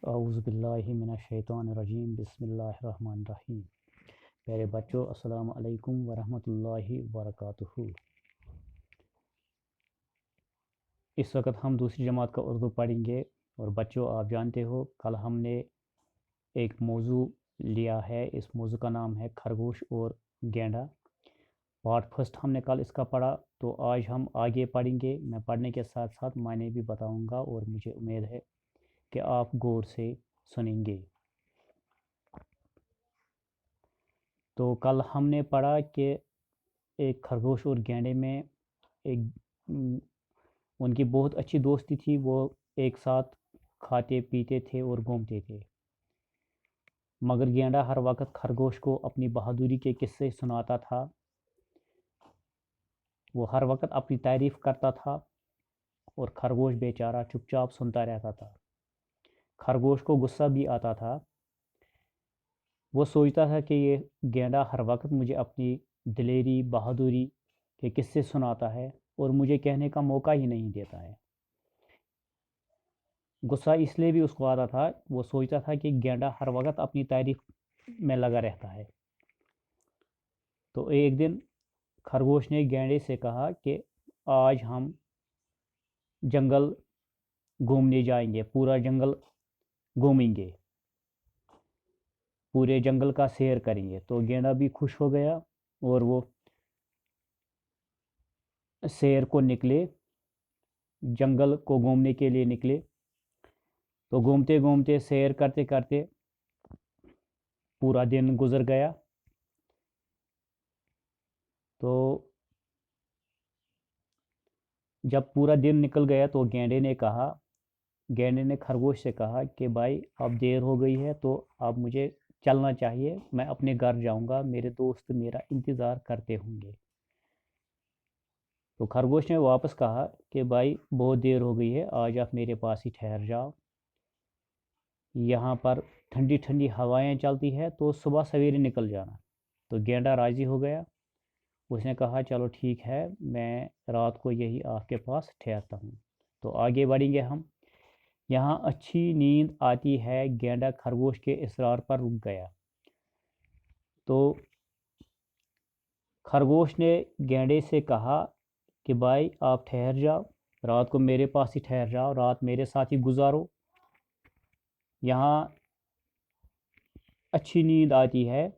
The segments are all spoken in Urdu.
اعوذ باللہ من الشیطان الرجیم بسم اللہ الرحمن الرحیم۔ پیارے بچوں، السلام علیکم ورحمۃ اللہ وبرکاتہ۔ اس وقت ہم دوسری جماعت کا اردو پڑھیں گے، اور بچوں آپ جانتے ہو کل ہم نے ایک موضوع لیا ہے، اس موضوع کا نام ہے خرگوش اور گینڈا۔ پارٹ فرسٹ ہم نے کل اس کا پڑھا، تو آج ہم آگے پڑھیں گے۔ میں پڑھنے کے ساتھ ساتھ معنی بھی بتاؤں گا، اور مجھے امید ہے کہ آپ غور سے سنیں گے۔ تو کل ہم نے پڑھا کہ ایک خرگوش اور گینڈے میں ایک ان کی بہت اچھی دوستی تھی، وہ ایک ساتھ کھاتے پیتے تھے اور گھومتے تھے، مگر گینڈا ہر وقت خرگوش کو اپنی بہادری کے قصے سناتا تھا۔ وہ ہر وقت اپنی تعریف کرتا تھا اور خرگوش بیچارہ چپ چاپ سنتا رہتا تھا۔ خرگوش کو غصہ بھی آتا تھا، وہ سوچتا تھا کہ یہ گینڈا ہر وقت مجھے اپنی دلیری بہادری کے قصے سناتا ہے اور مجھے کہنے کا موقع ہی نہیں دیتا ہے۔ غصہ اس لیے بھی اس کو آتا تھا، وہ سوچتا تھا کہ گینڈا ہر وقت اپنی تعریف میں لگا رہتا ہے۔ تو ایک دن خرگوش نے گینڈے سے کہا کہ آج ہم جنگل گھومنے جائیں گے، پورا جنگل گھومیں گے، پورے جنگل کا سیر کریں گے۔ تو گینڈا بھی خوش ہو گیا اور وہ سیر کو نکلے، جنگل کو گھومنے کے لیے نکلے۔ تو گھومتے گھومتے سیر کرتے کرتے پورا دن گزر گیا۔ تو جب پورا دن نکل گیا تو گینڈے نے خرگوش سے کہا کہ بھائی اب دیر ہو گئی ہے، تو اب مجھے چلنا چاہیے، میں اپنے گھر جاؤں گا، میرے دوست میرا انتظار کرتے ہوں گے۔ تو خرگوش نے واپس کہا کہ بھائی بہت دیر ہو گئی ہے، آج آپ میرے پاس ہی ٹھہر جاؤ، یہاں پر ٹھنڈی ٹھنڈی ہوائیں چلتی ہے، تو صبح سویرے نکل جانا۔ تو گینڈا راضی ہو گیا، اس نے کہا چلو ٹھیک ہے، میں رات کو یہی آپ کے پاس ٹھہرتا ہوں۔ تو آگے بڑھیں گے ہم۔ یہاں اچھی نیند آتی ہے، گینڈا خرگوش کے اصرار پر رک گیا۔ تو خرگوش نے گینڈے سے کہا کہ بھائی آپ ٹھہر جاؤ، رات کو میرے پاس ہی ٹھہر جاؤ، رات میرے ساتھ ہی گزارو، یہاں اچھی نیند آتی ہے۔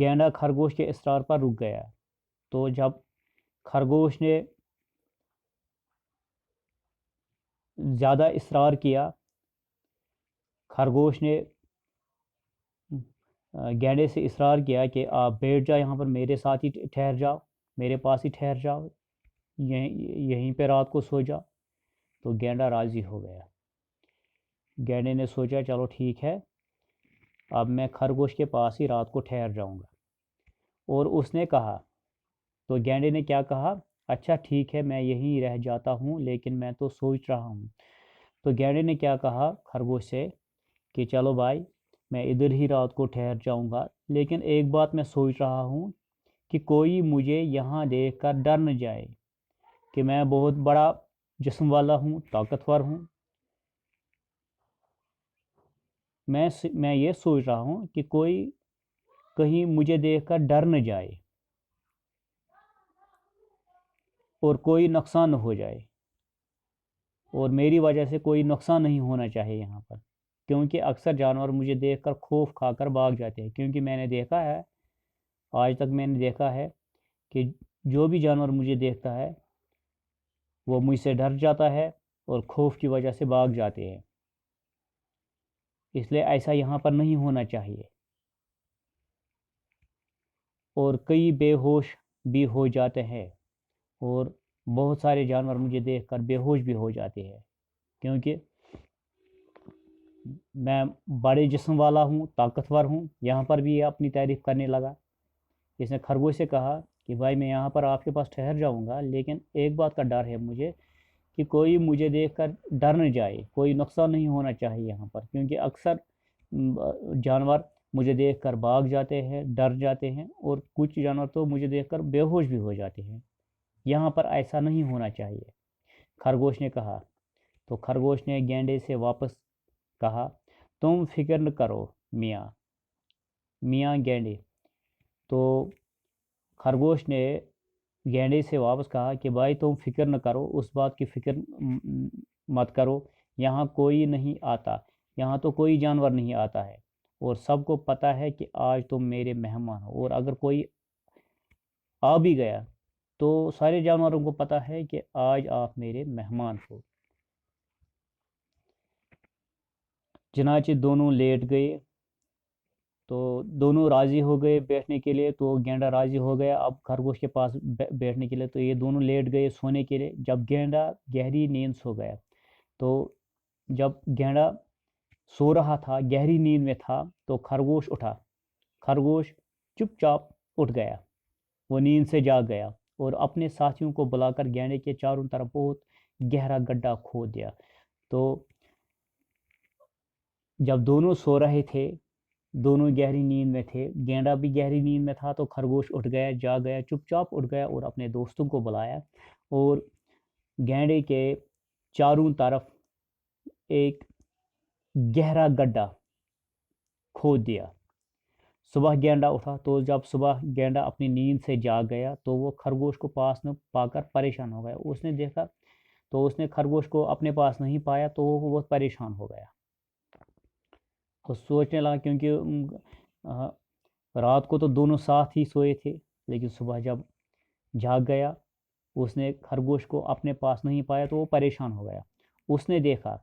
گینڈا خرگوش کے اصرار پر رک گیا۔ تو جب خرگوش نے زیادہ اصرار کیا، خرگوش نے گینڈے سے اصرار کیا کہ آپ بیٹھ جاؤ یہاں پر، میرے ساتھ ہی ٹھہر جاؤ، میرے پاس ہی ٹھہر جاؤ، یہیں پہ رات کو سو جاؤ۔ تو گینڈا راضی ہو گیا۔ گینڈے نے سوچا چلو ٹھیک ہے، اب میں خرگوش کے پاس ہی رات کو ٹھہر جاؤں گا۔ اور اس نے کہا، تو گینڈے نے کیا کہا، اچھا ٹھیک ہے میں یہیں رہ جاتا ہوں، لیکن میں تو سوچ رہا ہوں۔ تو گینڈے نے کیا کہا خرگوش سے کہ چلو بھائی میں ادھر ہی رات کو ٹھہر جاؤں گا، لیکن ایک بات میں سوچ رہا ہوں کہ کوئی مجھے یہاں دیکھ کر ڈر نہ جائے کہ میں بہت بڑا جسم والا ہوں، طاقتور ہوں۔ میں یہ سوچ رہا ہوں کہ کوئی کہیں مجھے دیکھ کر ڈر نہ جائے اور کوئی نقصان نہ ہو جائے، اور میری وجہ سے کوئی نقصان نہیں ہونا چاہیے یہاں پر، کیونکہ اکثر جانور مجھے دیکھ کر خوف کھا کر بھاگ جاتے ہیں۔ کیونکہ میں نے دیکھا ہے، آج تک میں نے دیکھا ہے کہ جو بھی جانور مجھے دیکھتا ہے وہ مجھ سے ڈر جاتا ہے اور خوف کی وجہ سے بھاگ جاتے ہیں۔ اس لیے ایسا یہاں پر نہیں ہونا چاہیے۔ اور کئی بے ہوش بھی ہو جاتے ہیں، اور بہت سارے جانور مجھے دیکھ کر بے ہوش بھی ہو جاتے ہیں، کیونکہ میں بڑے جسم والا ہوں، طاقتور ہوں۔ یہاں پر بھی یہ اپنی تعریف کرنے لگا۔ اس نے خرگوش سے کہا کہ بھائی میں یہاں پر آپ کے پاس ٹھہر جاؤں گا، لیکن ایک بات کا ڈر ہے مجھے کہ کوئی مجھے دیکھ کر ڈر نہ جائے، کوئی نقصان نہیں ہونا چاہیے یہاں پر، کیونکہ اکثر جانور مجھے دیکھ کر بھاگ جاتے ہیں، ڈر جاتے ہیں، اور کچھ جانور تو مجھے دیکھ کر بے ہوش بھی ہو جاتے ہیں۔ یہاں پر ایسا نہیں ہونا چاہیے، خرگوش نے کہا۔ تو خرگوش نے گینڈے سے واپس کہا تم فکر نہ کرو میاں میاں گینڈے۔ تو خرگوش نے گینڈے سے واپس کہا کہ بھائی تم فکر نہ کرو، اس بات کی فکر مت کرو، یہاں کوئی نہیں آتا، یہاں تو کوئی جانور نہیں آتا ہے، اور سب کو پتہ ہے کہ آج تم میرے مہمان ہو، اور اگر کوئی آ بھی گیا تو سارے جانوروں کو پتہ ہے کہ آج آپ میرے مہمان ہو۔ چنانچہ دونوں لیٹ گئے، تو دونوں راضی ہو گئے بیٹھنے کے لیے، تو گینڈا راضی ہو گیا اب خرگوش کے پاس بیٹھنے کے لیے، تو یہ دونوں لیٹ گئے سونے کے لیے۔ جب گینڈا گہری نیند سو گیا، تو جب گینڈا سو رہا تھا، گہری نیند میں تھا، تو خرگوش اٹھا۔ خرگوش چپ چاپ اٹھ گیا، وہ نیند سے جاگ گیا، اور اپنے ساتھیوں کو بلا کر گینڈے کے چاروں طرف بہت گہرا گڈھا کھود دیا۔ تو جب دونوں سو رہے تھے، دونوں گہری نیند میں تھے، گینڈا بھی گہری نیند میں تھا، تو خرگوش اٹھ گیا، جاگ گیا، چپ چاپ اٹھ گیا، اور اپنے دوستوں کو بلایا، اور گینڈے کے چاروں طرف ایک گہرا گڈھا کھود دیا۔ صبح گینڈا اٹھا، تو جب صبح گینڈا اپنی نیند سے جاگ گیا، تو وہ خرگوش کو پاس نہ پا کر پریشان ہو گیا۔ اس نے دیکھا تو اس نے خرگوش کو اپنے پاس نہیں پایا، تو وہ بہت پریشان ہو گیا، تو سوچنے لگا، کیونکہ رات کو تو دونوں ساتھ ہی سوئے تھے، لیکن صبح جب جاگ گیا اس نے خرگوش کو اپنے پاس نہیں پایا، تو وہ پریشان ہو گیا۔ اس نے دیکھا،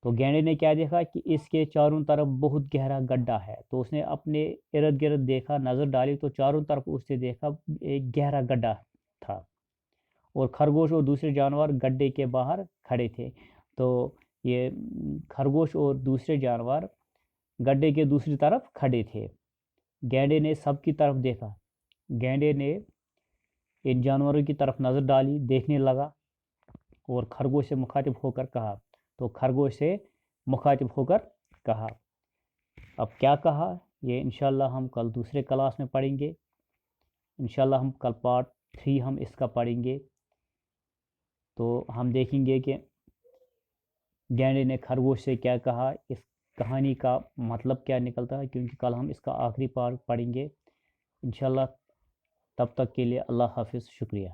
تو گینڈے نے کیا دیکھا کہ اس کے چاروں طرف بہت گہرا گڈھا ہے، تو اس نے اپنے ارد گرد دیکھا، نظر ڈالی، تو چاروں طرف اس نے دیکھا ایک گہرا گڈھا تھا، اور خرگوش اور دوسرے جانور گڈھے کے باہر کھڑے تھے۔ تو یہ خرگوش اور دوسرے جانور گڈھے کے دوسری طرف کھڑے تھے۔ گینڈے نے سب کی طرف دیکھا، گینڈے نے ان جانوروں کی طرف نظر ڈالی، دیکھنے لگا، اور خرگوش سے مخاطب ہو کر کہا، تو خرگوش سے مخاطب ہو کر کہا، اب کیا کہا یہ انشاءاللہ ہم کل دوسرے کلاس میں پڑھیں گے، انشاءاللہ ہم کل پارٹ 3 ہم اس کا پڑھیں گے، تو ہم دیکھیں گے کہ گینڈے نے خرگوش سے کیا کہا، اس کہانی کا مطلب کیا نکلتا ہے، کیونکہ کل ہم اس کا آخری پارٹ پڑھیں گے انشاءاللہ۔ تب تک کے لیے اللہ حافظ، شکریہ۔